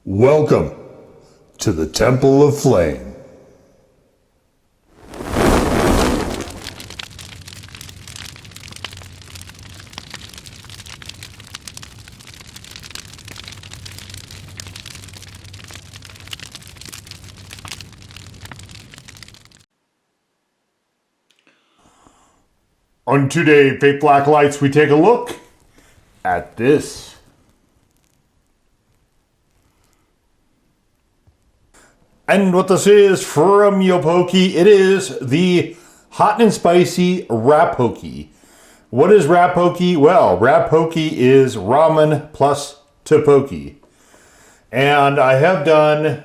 Welcome to the Temple of Flame. On today, Fake Black Lights, we take a look at this. And what this is from Yopokki, it is the hot and spicy Rabokki. What is Rabokki? Well, Rabokki is ramen plus tteokbokki. And I have done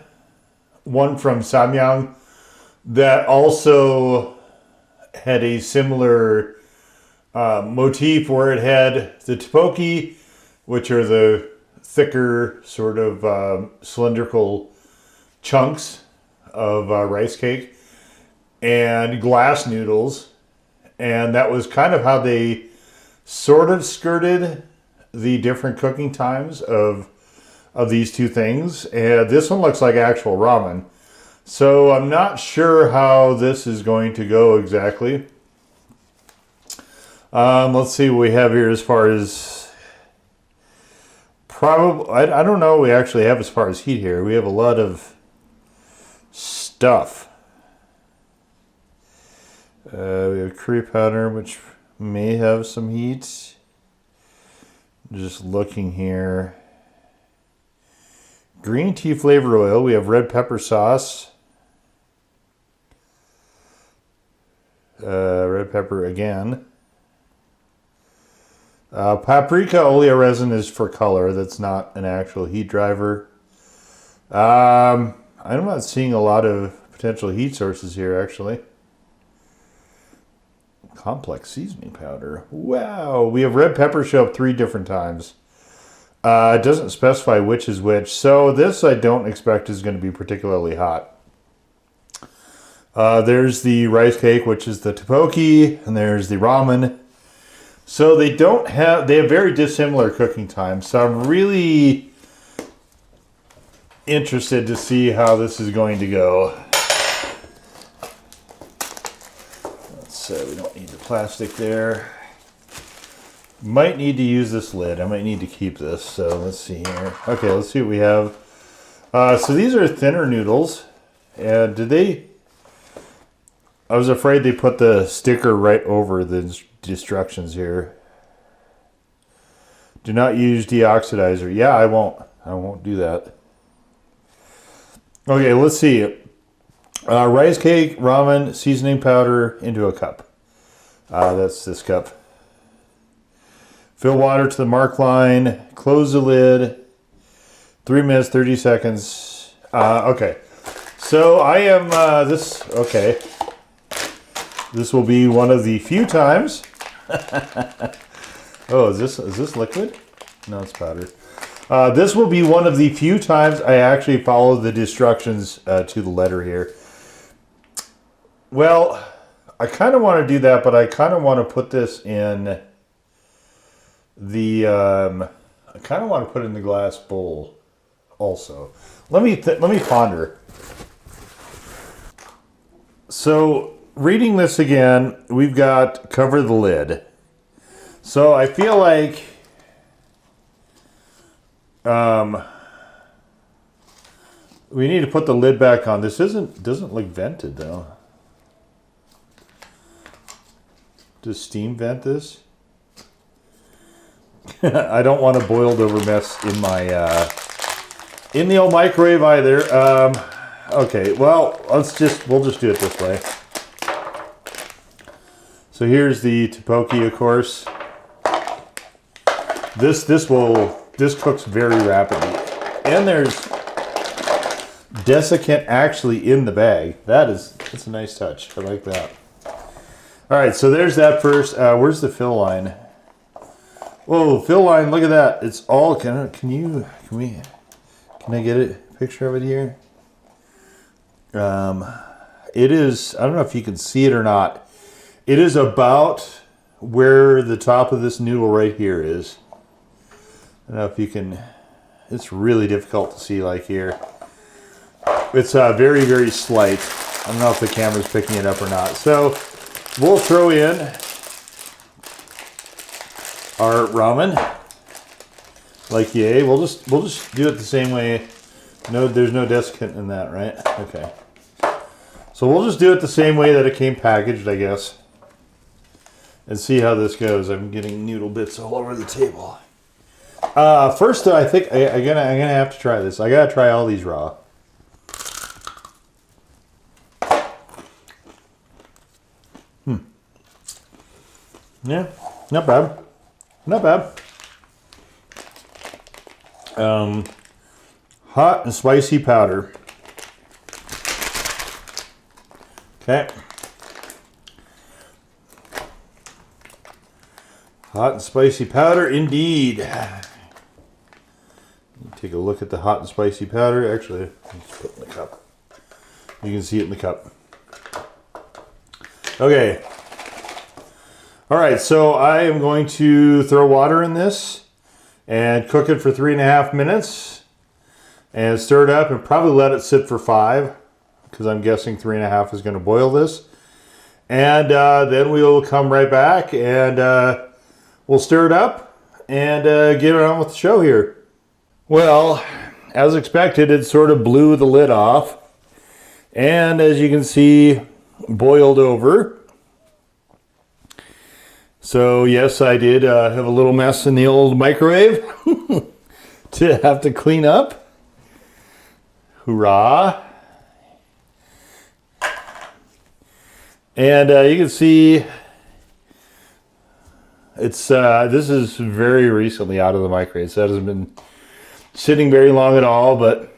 one from Samyang that also had a similar motif where it had the tteokbokki, which are the thicker sort of cylindrical chunks of rice cake, and glass noodles, and that was kind of how they sort of skirted the different cooking times of these two things. And this one looks like actual ramen, so I'm not sure how this is going to go exactly. Let's see what we have here as far as probably, I don't know what we actually have as far as heat here. We have a lot of stuff. We have curry powder, which may have some heat. Just looking here. Green tea flavored oil. We have red pepper sauce. Red pepper again. Paprika oleoresin is for color. That's not an actual heat driver. I'm not seeing a lot of potential heat sources here, actually. Complex seasoning powder. Wow. We have red pepper show up 3 different times. It doesn't specify which is which. So this I don't expect is going to be particularly hot. There's the rice cake, which is the tteokbokki, and there's the ramen. So they have very dissimilar cooking times. So I'm really interested to see how this is going to go. So we don't need the plastic there. Might need to use this lid. I might need to keep this. So let's see here. Okay, let's see what we have. So these are thinner noodles. And I was afraid they put the sticker right over the instructions here. Do not use deoxidizer. Yeah, I won't do that. Okay, let's see. Rice cake, ramen, seasoning powder into a cup. That's this cup. Fill water to the mark line. Close the lid. 3 minutes, 30 seconds. Okay. So I am okay. This will be one of the few times. Oh, is this liquid? No, it's powder. This will be one of the few times I actually follow the instructions to the letter here. Well, I kind of want to do that, but I kind of want to put this in the I kind of want to put it in the glass bowl also. Let me ponder. So, reading this again, we've got cover the lid. So I feel like we need to put the lid back on. This doesn't look vented though. Does steam vent this? I don't want a boiled over mess in my in the old microwave either. Okay, well we'll just do it this way. So here's the tteokbokki, of course. This cooks very rapidly, and there's desiccant actually in the bag. That's a nice touch. I like that. All right, so there's that first. Where's the fill line? Whoa, fill line! Look at that. It's all. Can I get a picture of it here? It is. I don't know if you can see it or not. It is about where the top of this noodle right here is. I don't know if you can It's really difficult to see like here. It's very, very slight. I don't know if the camera's picking it up or not. So we'll throw in our ramen. Like yay. We'll just do it the same way. No, there's no desiccant in that, right? Okay. So we'll just do it the same way that it came packaged, I guess. And see how this goes. I'm getting noodle bits all over the table. First, though, I think I'm gonna have to try this. I gotta try all these raw. Yeah, not bad. Not bad. Hot and spicy powder. Okay. Hot and spicy powder, indeed. Take a look at the hot and spicy powder. Actually, let's put it in the cup. You can see it in the cup. Okay. All right, so I am going to throw water in this and cook it for 3.5 minutes and stir it up and probably let it sit for 5 because I'm guessing 3.5 is going to boil this. And then we'll come right back and we'll stir it up and get on with the show here. Well, as expected, it sort of blew the lid off. And as you can see, boiled over. So yes, I did have a little mess in the old microwave to have to clean up. Hoorah. And you can see it's this is very recently out of the microwave. So that hasn't been sitting very long at all, but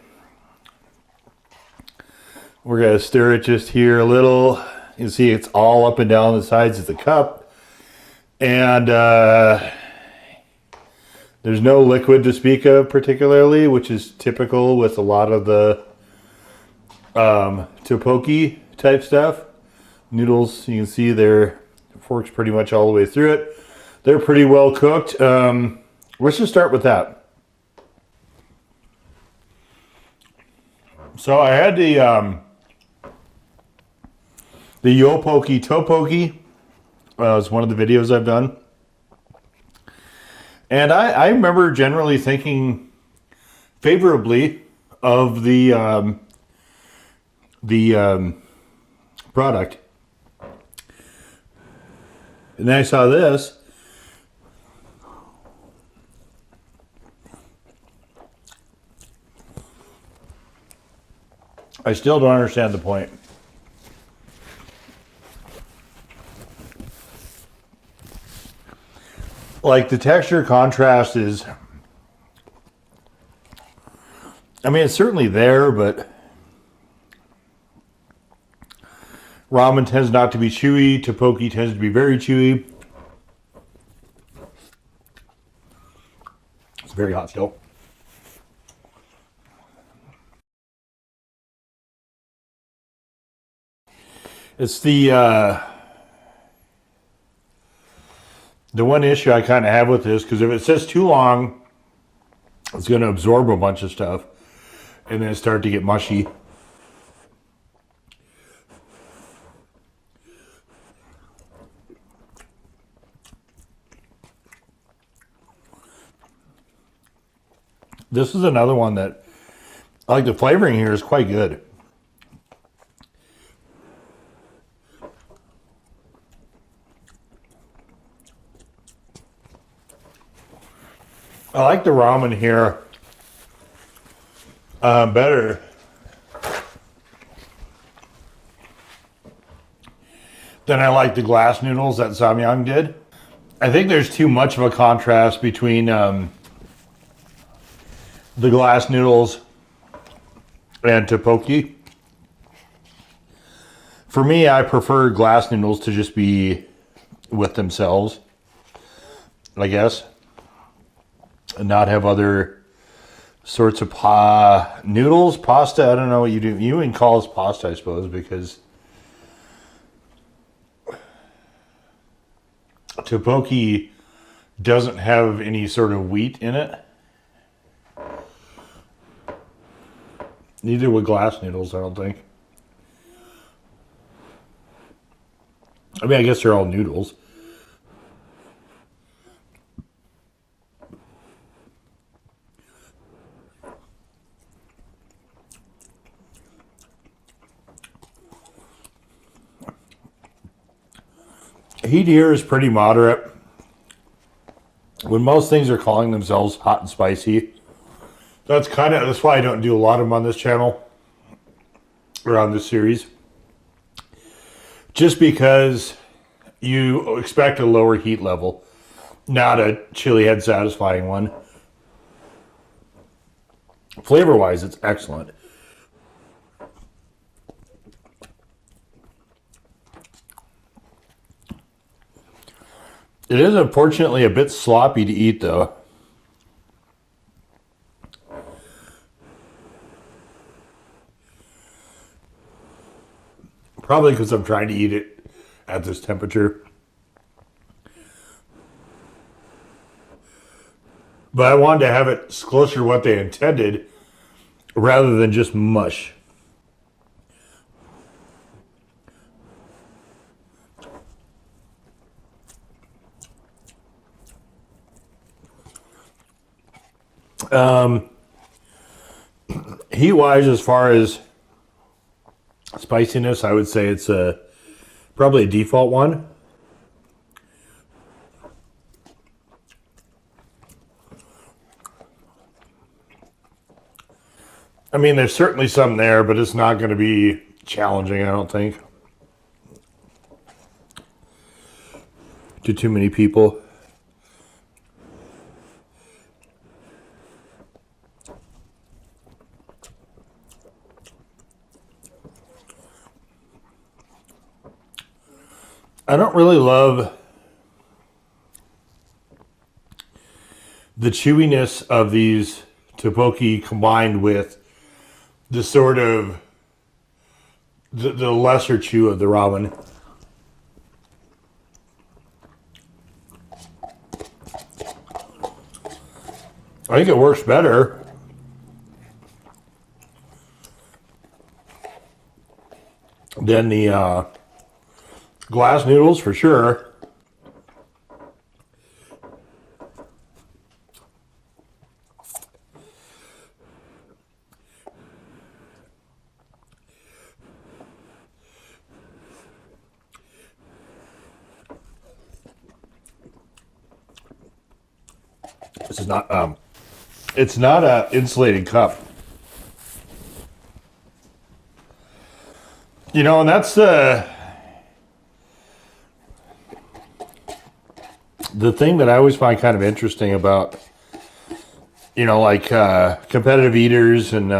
we're going to stir it just here a little. You can see it's all up and down the sides of the cup. And there's no liquid to speak of particularly, which is typical with a lot of the tteokbokki type stuff. Noodles, you can see their fork's pretty much all the way through it. They're pretty well cooked. Let's just start with that. So I had the Yopokki tteokbokki. It's one of the videos I've done. And I remember generally thinking favorably of the product. And then I saw this. I still don't understand the point. Like the texture contrast is, I mean, it's certainly there, but ramen tends not to be chewy. Tteokbokki tends to be very chewy. It's very hot still. It's the one issue I kind of have with this, because if it sits too long, it's going to absorb a bunch of stuff and then start to get mushy. This is another one that, I like the flavoring here is quite good. I like the ramen here better than I like the glass noodles that Samyang did. I think there's too much of a contrast between the glass noodles and tteokbokki. For me, I prefer glass noodles to just be with themselves, I guess. And not have other sorts of noodles, pasta. I don't know what you do. You wouldn't call this pasta, I suppose, because tteokbokki doesn't have any sort of wheat in it. Neither with glass noodles, I don't think. I mean, I guess they're all noodles. Heat here is pretty moderate. When most things are calling themselves hot and spicy, that's why I don't do a lot of them on this channel or on this series. Just because you expect a lower heat level, not a chili head satisfying one. Flavor wise, it's excellent. It is unfortunately a bit sloppy to eat though. Probably because I'm trying to eat it at this temperature. But I wanted to have it closer to what they intended rather than just mush. Heat-wise, as far as spiciness, I would say it's probably a default one. I mean, there's certainly some there, but it's not going to be challenging, I don't think, to too many people. I don't really love the chewiness of these tteokbokki combined with the sort of the lesser chew of the ramen. I think it works better. Than the glass noodles for sure. This is not it's not a insulated cup. You know, and that's the thing that I always find kind of interesting about, you know, like competitive eaters and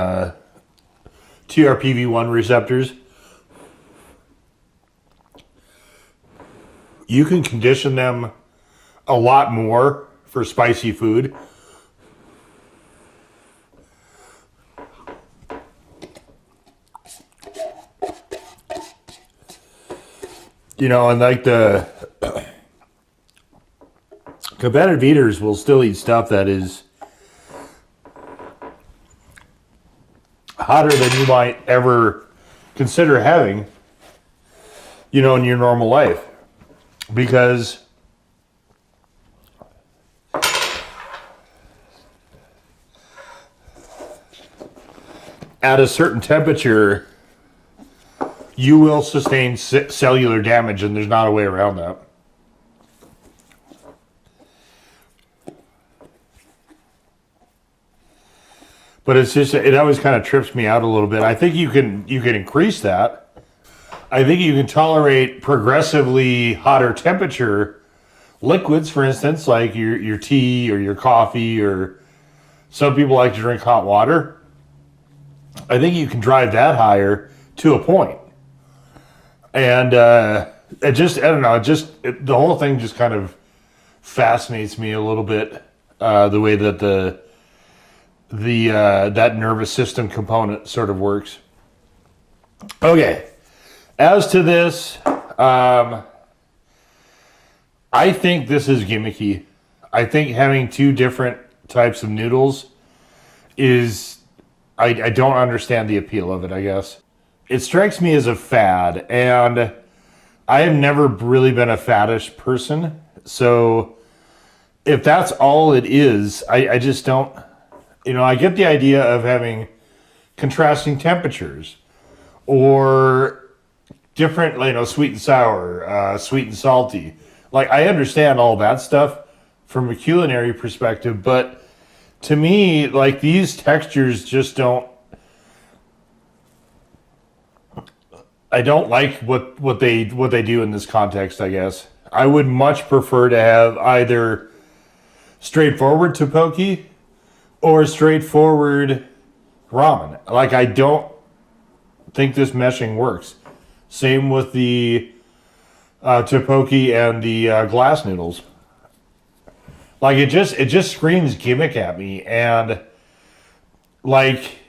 TRPV1 receptors. You can condition them a lot more for spicy food. You know, and like the competitive eaters will still eat stuff that is hotter than you might ever consider having, you know, in your normal life. Because at a certain temperature, you will sustain cellular damage, and there's not a way around that. But it's just, it always kind of trips me out a little bit. I think you can increase that. I think you can tolerate progressively hotter temperature liquids, for instance, like your tea or your coffee, or some people like to drink hot water. I think you can drive that higher to a point. And it just, I don't know, the whole thing just kind of fascinates me a little bit, the way that that nervous system component sort of works. Okay, as to this, I think this is gimmicky. I think having two different types of noodles is I don't understand the appeal of it, I guess. It strikes me as a fad, and I have never really been a faddish person. So if that's all it is, I just don't, I get the idea of having contrasting temperatures or different, sweet and sour, sweet and salty. Like, I understand all that stuff from a culinary perspective, but to me, like, these textures just don't, I don't like what they do in this context, I guess. I would much prefer to have either straightforward tteokbokki or straightforward ramen. Like, I don't think this meshing works. Same with the tteokbokki and the glass noodles. Like, it just screams gimmick at me, and like,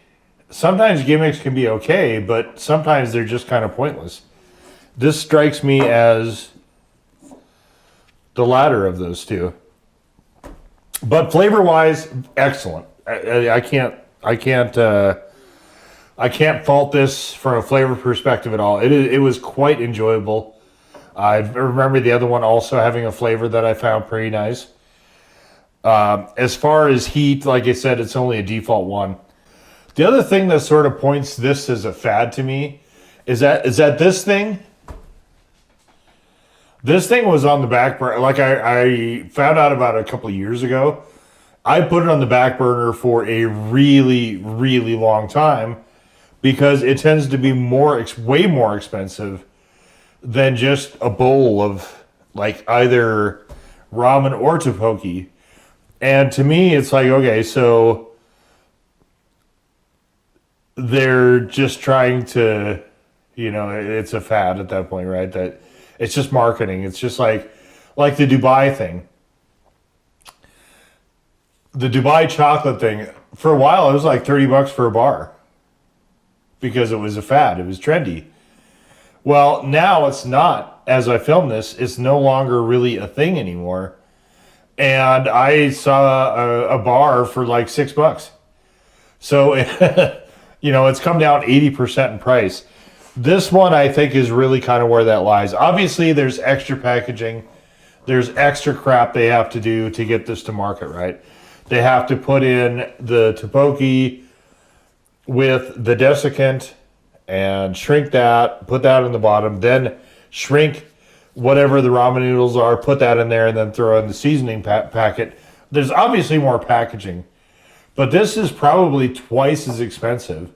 sometimes gimmicks can be okay, but sometimes they're just kind of pointless. This strikes me as the latter of those two. But flavor-wise, excellent. I can't fault this from a flavor perspective at all. It was quite enjoyable. I remember the other one also having a flavor that I found pretty nice. As far as heat, like I said, it's only a default one. The other thing that sort of points this as a fad to me is that this thing was on the back burner. Like, I found out about it a couple of years ago. I put it on the back burner for a really, really long time because it tends to be way more expensive than just a bowl of, like, either ramen or tteokbokki. And to me, it's like, okay, so they're just trying to, it's a fad at that point, right? That it's just marketing. It's just like the Dubai thing. The Dubai chocolate thing, for a while, it was like $30 for a bar because it was a fad. It was trendy. Well, now it's not. As I film this, it's no longer really a thing anymore. And I saw a bar for like $6. So, it's come down 80% in price. This one, I think, is really kind of where that lies. Obviously, there's extra packaging. There's extra crap they have to do to get this to market, right? They have to put in the tteokbokki with the desiccant and shrink that, put that in the bottom, then shrink whatever the ramen noodles are, put that in there, and then throw in the seasoning packet. There's obviously more packaging, but this is probably twice as expensive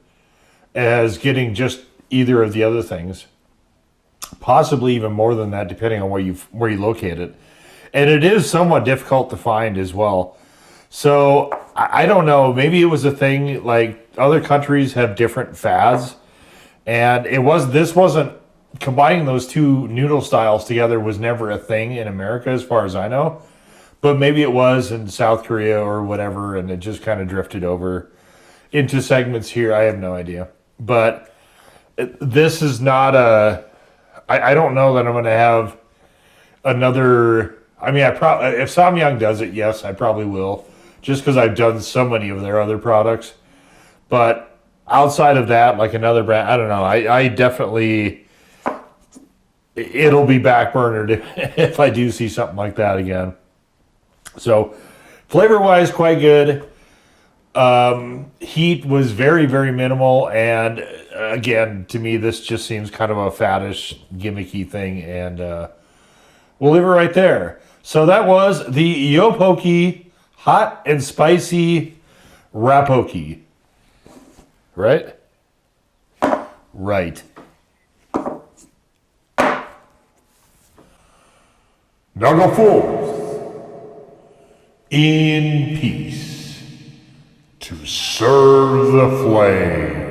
as getting just either of the other things. Possibly even more than that, depending on where you locate it. And it is somewhat difficult to find as well. So I don't know. Maybe it was a thing, like other countries have different fads, and this wasn't, combining those two noodle styles together was never a thing in America as far as I know. But maybe it was in South Korea or whatever, and it just kind of drifted over into segments here. I have no idea. But this is not I don't know that I'm going to have another. I mean, if Samyang does it, yes, I probably will, just because I've done so many of their other products. But outside of that, like another brand, I don't know. I definitely, it'll be backburnered if I do see something like that again. So, flavor-wise, quite good. Heat was very, very minimal, and again, to me, this just seems kind of a faddish, gimmicky thing, and we'll leave it right there. So that was the Yopokki hot and spicy Rabokki. Right? Right. Now go forth in peace to serve the flame.